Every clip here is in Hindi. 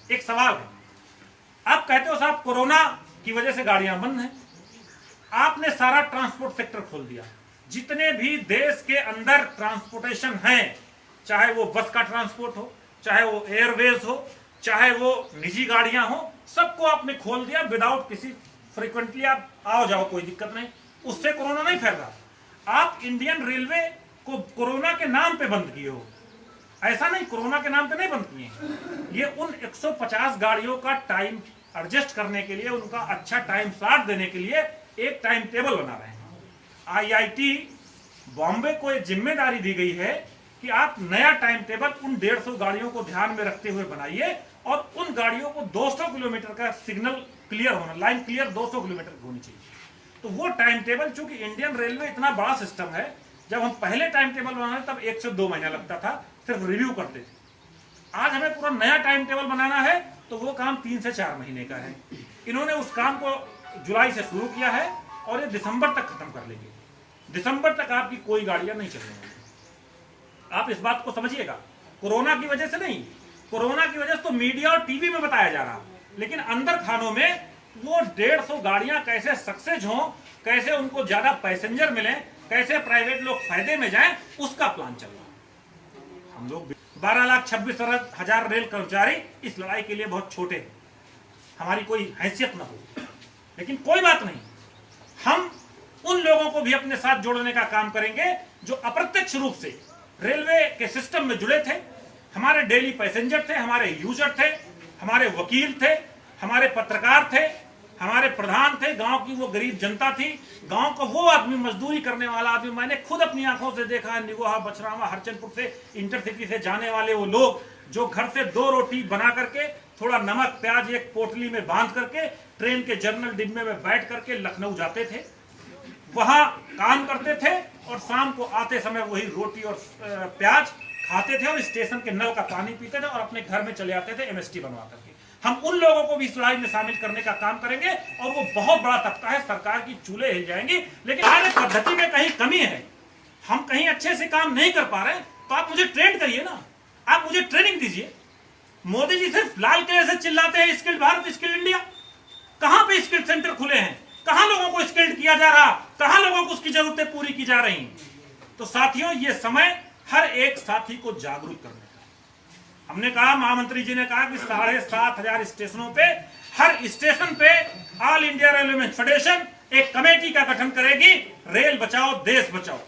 एक सवाल है, आप कहते हो साहब कोरोना की वजह से गाड़ियां बंद हैं, आपने सारा ट्रांसपोर्ट सेक्टर खोल दिया। जितने भी देश के अंदर ट्रांसपोर्टेशन है, चाहे वो बस का ट्रांसपोर्ट हो, चाहे वो एयरवेज हो, चाहे वो निजी गाड़ियां हो, सबको आपने खोल दिया विदाउट किसी, फ्रीक्वेंटली आप आओ जाओ कोई दिक्कत नहीं, उससे कोरोना नहीं फैल रहा। आप इंडियन रेलवे को कोरोना के नाम पे बंद किए हो, ऐसा नहीं, कोरोना के नाम पे नहीं बंद किए। ये उन 150 गाड़ियों का टाइम एडजस्ट करने के लिए, उनका अच्छा टाइम स्लॉट देने के लिए एक टाइम टेबल बना रहे हैं। आईआईटी बॉम्बे को एक जिम्मेदारी दी गई है कि आप नया टाइम टेबल उन 150 गाड़ियों को ध्यान में रखते हुए बनाइए और उन गाड़ियों को 200 किलोमीटर का सिग्नल क्लियर होना, लाइन क्लियर 200 किलोमीटर की होनी चाहिए। तो वो टाइम टेबल, चूंकि इंडियन रेलवे इतना बड़ा सिस्टम है, जब हम पहले टाइम टेबल बनाए तब 1 से 2 महीना लगता था, सिर्फ रिव्यू करते थे। आज हमें पूरा नया टाइम टेबल बनाना है तो वो काम 3 से 4 महीने का है। इन्होंने उस काम को जुलाई से शुरू किया है और ये दिसंबर तक खत्म कर लेंगे। दिसंबर तक आपकी कोई गाड़ियां नहीं चलने वाली। आप इस बात को समझिएगा, कोरोना की वजह से नहीं, कोरोना की वजह से तो मीडिया और टीवी में बताया जा रहा, लेकिन अंदर खानों में वो 150 गाड़ियां कैसे सक्सेस हो, कैसे उनको ज्यादा पैसेंजर मिले, कैसे प्राइवेट लोग फायदे में जाएं, उसका प्लान चल रहा। हम लोग 12,26,000 रेल कर्मचारी इस लड़ाई के लिए बहुत छोटे हैं, हमारी कोई हैसियत ना हो, लेकिन कोई बात नहीं, हम उन लोगों को भी अपने साथ जोड़ने का काम करेंगे जो अप्रत्यक्ष रूप से रेलवे के सिस्टम में जुड़े थे, हमारे डेली पैसेंजर थे, हमारे यूजर थे, हमारे वकील थे, हमारे पत्रकार थे, हमारे प्रधान थे, गांव की वो गरीब जनता थी, गांव का वो आदमी, मजदूरी करने वाला आदमी। मैंने खुद अपनी आंखों से देखा है, निगोहा, बछरावा, हरचंदपुर से इंटरसिटी से जाने वाले वो लोग जो घर से 2 रोटी बना करके, थोड़ा नमक प्याज एक पोटली में बांध करके ट्रेन के जनरल डिब्बे में बैठ करके लखनऊ जाते थे, वहां काम करते थे और शाम को आते समय वही रोटी और प्याज खाते थे और स्टेशन के नल का पानी पीते थे और अपने घर में चले आते थे एमएसटी बनवा करके। हम उन लोगों को भी इस लड़ाई में शामिल करने का काम करेंगे और वो बहुत बड़ा तबका है, सरकार की चूल्हे हिल जाएंगी। लेकिन आज पद्धति में कहीं कमी है, हम कहीं अच्छे से काम नहीं कर पा रहे, तो आप मुझे ट्रेन करिए ना, आप मुझे ट्रेनिंग दीजिए। मोदी जी सिर्फ लाल किले से चिल्लाते हैं स्किल्ड भारत, स्किल्ड इंडिया। कहां पे स्किल्ड सेंटर खुले हैं, कहां लोगों को स्किल्ड किया जा रहा, कहां लोगों को उसकी जरूरतें पूरी की जा रही। तो साथियों, ये समय हर एक साथी को जागरूक करने का। हमने कहा, महामंत्री जी ने कहा कि 7,500 स्टेशनों पे, हर स्टेशन पे ऑल इंडिया रेलवे फेडरेशन एक कमेटी का गठन करेगी, रेल बचाओ देश बचाओ,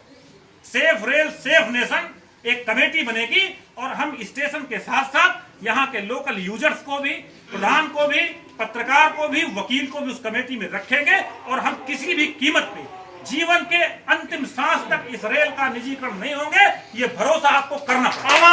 सेफ रेल सेफ नेशन, एक कमेटी बनेगी और हम स्टेशन के साथ साथ यहाँ के लोकल यूजर्स को भी, प्रधान को भी, पत्रकार को भी, वकील को भी उस कमेटी में रखेंगे और हम किसी भी कीमत पे जीवन के अंतिम सांस तक इस रेल का निजीकरण नहीं होंगे, ये भरोसा आपको करना पड़ेगा।